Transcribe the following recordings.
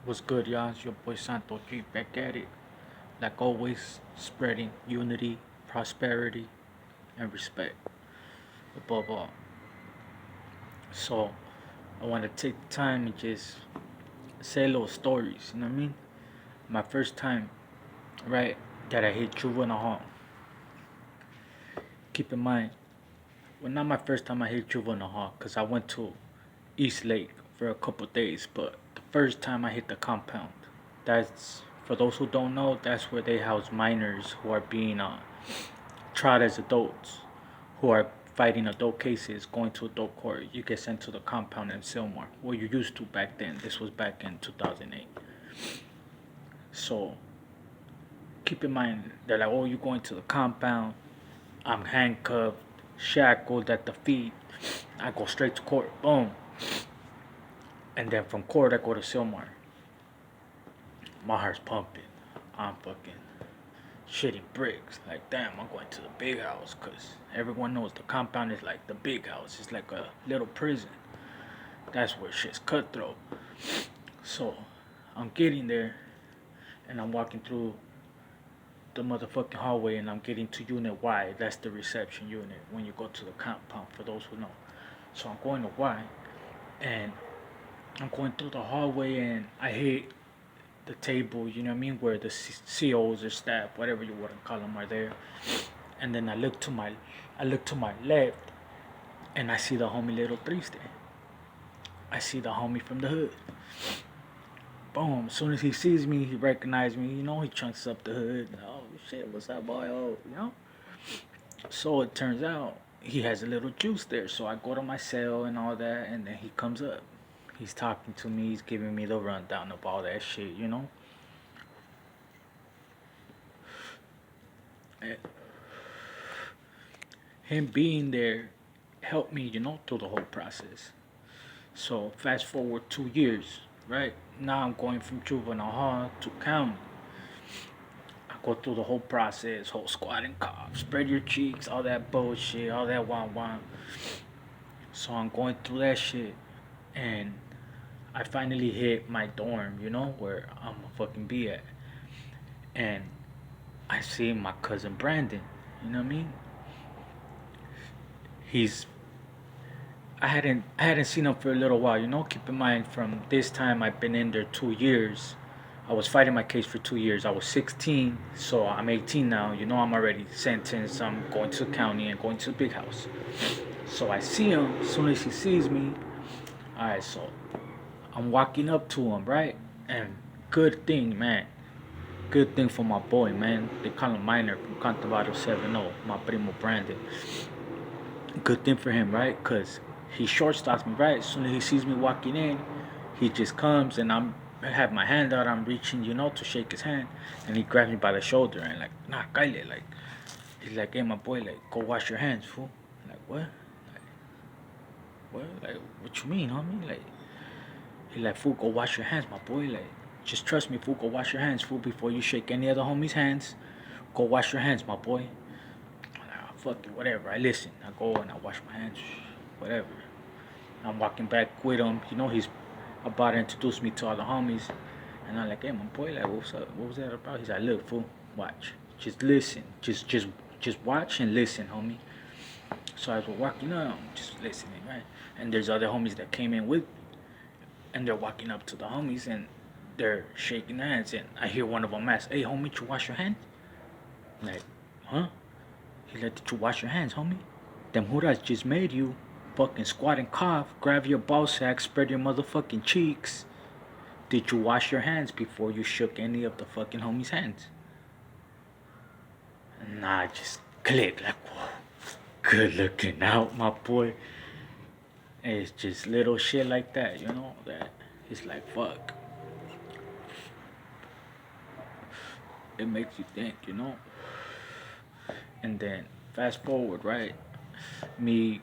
What's good, y'all? It's your boy Santo G back at it. Like always, spreading unity, prosperity, and respect above all. So, I want to take the time and just say little stories, you know what I mean? My first time, right, that I hit juvenile hall. Keep in mind, well, not my first time I hit juvenile hall, because I went to East Lake for a couple days, but the first time I hit the compound. That's, for those who don't know, that's where they house minors who are being tried as adults, who are fighting adult cases, going to adult court. You get sent to the compound in Sylmar. Well, you used to back then. This was back in 2008. So keep in mind, they're like, oh, you're going to the compound. I'm handcuffed, shackled at the feet. I go straight to court. Boom. And then from court, I go to Sylmar. My heart's pumping. I'm fucking shitty bricks. Like, damn, I'm going to the big house because everyone knows the compound is like the big house. It's like a little prison. That's where shit's cutthroat. So, I'm getting there and I'm walking through the motherfucking hallway and I'm getting to Unit Y. That's the reception unit when you go to the compound, for those who know. So, I'm going to Y and I'm going through the hallway and I hit the table, you know what I mean, where the COs or staff, whatever you want to call them, are there. And then I look to my left, and I see the homie Little Triste. I see the homie from the hood. Boom! As soon as he sees me, he recognizes me. You know, he chunks up the hood. Oh shit, what's up, boy? Oh, you know. So it turns out he has a little juice there. So I go to my cell and all that, and then he comes up. He's talking to me. He's giving me the rundown of all that shit. You know. And him being there helped me, you know, through the whole process. So fast forward 2 years, right? Now I'm going from juvenile hall to county. I go through the whole process, whole squad and cops, spread your cheeks, all that bullshit, all that wah. So I'm going through that shit, and I finally hit my dorm, you know, where I'm gonna fucking be at. And I see my cousin Brandon, you know what I mean? He's I hadn't seen him for a little while, you know. Keep in mind, from this time I've been in there 2 years. I was fighting my case for 2 years. I was 16, so I'm 18 now. You know, I'm already sentenced. I'm going to the county and going to the big house. So I see him. As soon as he sees me, all right. So I'm walking up to him, right? And good thing, man. Good thing for my boy, man. They call him Minor from Cantabaro 7-0, my primo Brandon. Good thing for him, right? Because he short stops me, right? As soon as he sees me walking in, he just comes and I have my hand out. I'm reaching, you know, to shake his hand. And he grabs me by the shoulder and like, nah, Kyle, like, he's like, hey, my boy, like, go wash your hands, fool. I'm like, what? Like, what? Like, what you mean, homie? Like, he like, fool, go wash your hands, my boy. Like, just trust me, fool, go wash your hands, fool, before you shake any other homie's hands. Go wash your hands, my boy. I'm like, oh, fuck it, whatever. I listen. I go and I wash my hands, whatever. I'm walking back with him. You know, he's about to introduce me to all the homies. And I'm like, hey, my boy, like, what's up? What was that about? He's like, look, fool, watch. Just listen. Just watch and listen, homie. So as we're walking up, I'm just listening, right? And there's other homies that came in with me. And they're walking up to the homies and they're shaking hands. And I hear one of them ask, hey, homie, did you wash your hands? I'm like, huh? He like, did you wash your hands, homie? Them Huras just made you fucking squat and cough, grab your ball sack, spread your motherfucking cheeks. Did you wash your hands before you shook any of the fucking homies' hands? And I just click like, whoa, good looking out, my boy. And it's just little shit like that, you know, that it's like, fuck. It makes you think, you know. And then fast forward, right? Me,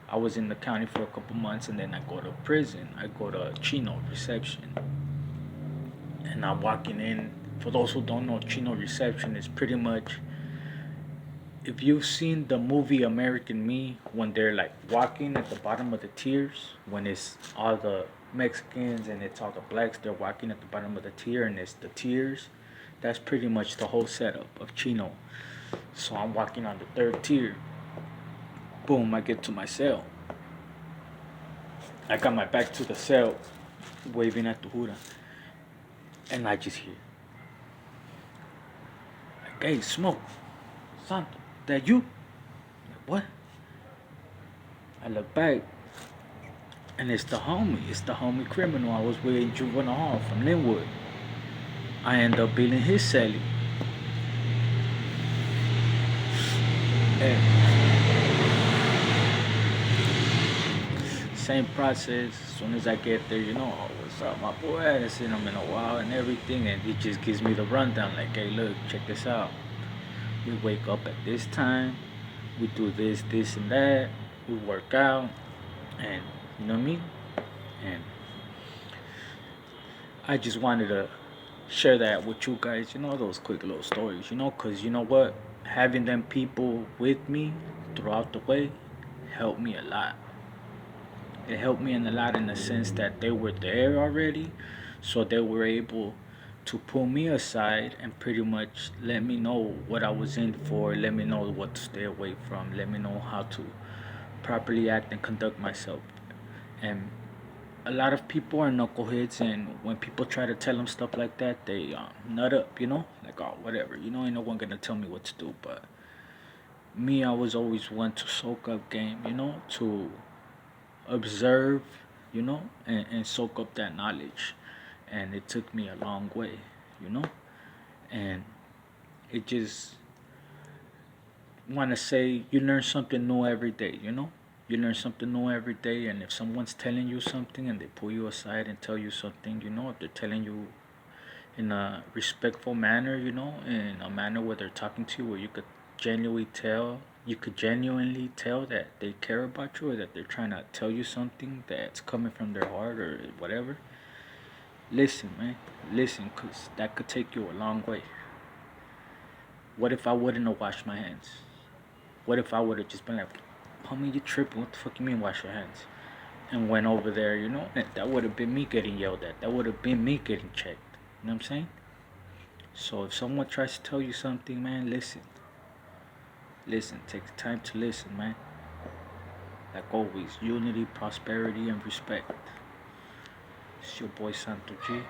I was in the county for a couple months and then I go to prison. I go to Chino reception. And I'm walking in. For those who don't know, Chino reception is pretty much, if you've seen the movie American Me, when they're like walking at the bottom of the tiers, when it's all the Mexicans and it's all the blacks. They're walking at the bottom of the tier, and it's the tiers. That's pretty much the whole setup of Chino. So I'm walking on the third tier. Boom, I get to my cell. I got my back to the cell, waving at the Hura. And I just hear, like, hey, Smoke, Santo, that you? Like, what? I look back, and it's the homie. It's the homie criminal I was with in juvenile hall from Linwood. I end up being his celly. And same process. As soon as I get there, oh, what's up, my boy? I haven't seen him in a while and everything. And he just gives me the rundown like, hey, look, check this out. We wake up at this time. We do this, and that. We work out. And, you know what I mean? And I just wanted to share that with you guys, those quick little stories, because you know what? Having them people with me throughout the way helped me a lot. It helped me in a lot in the sense that they were there already, so they were able to pull me aside and pretty much let me know what I was in for, let me know what to stay away from, let me know how to properly act and conduct myself. And a lot of people are knuckleheads, and when people try to tell them stuff like that, they nut up, like, oh, whatever, ain't no one gonna tell me what to do. But me, I was always one to soak up game, to observe, and soak up that knowledge. And it took me a long way, you know? And it just want to say you learn something new every day, You learn something new every day, and if someone's telling you something and they pull you aside and tell you something, if they're telling you in a respectful manner, in a manner where they're talking to you, where you could genuinely tell that they care about you, or that they're trying to tell you something that's coming from their heart or whatever. Listen, man, listen, cause that could take you a long way. What if I wouldn't have washed my hands? What if I would have just been like, homie, you tripping? What the fuck you mean wash your hands? And went over there, and that would have been me getting yelled at. That would have been me getting checked. You know what I'm saying? So if someone tries to tell you something, man, listen. Listen, take the time to listen, man. Like always, unity, prosperity, and respect. It's your boy Santo G.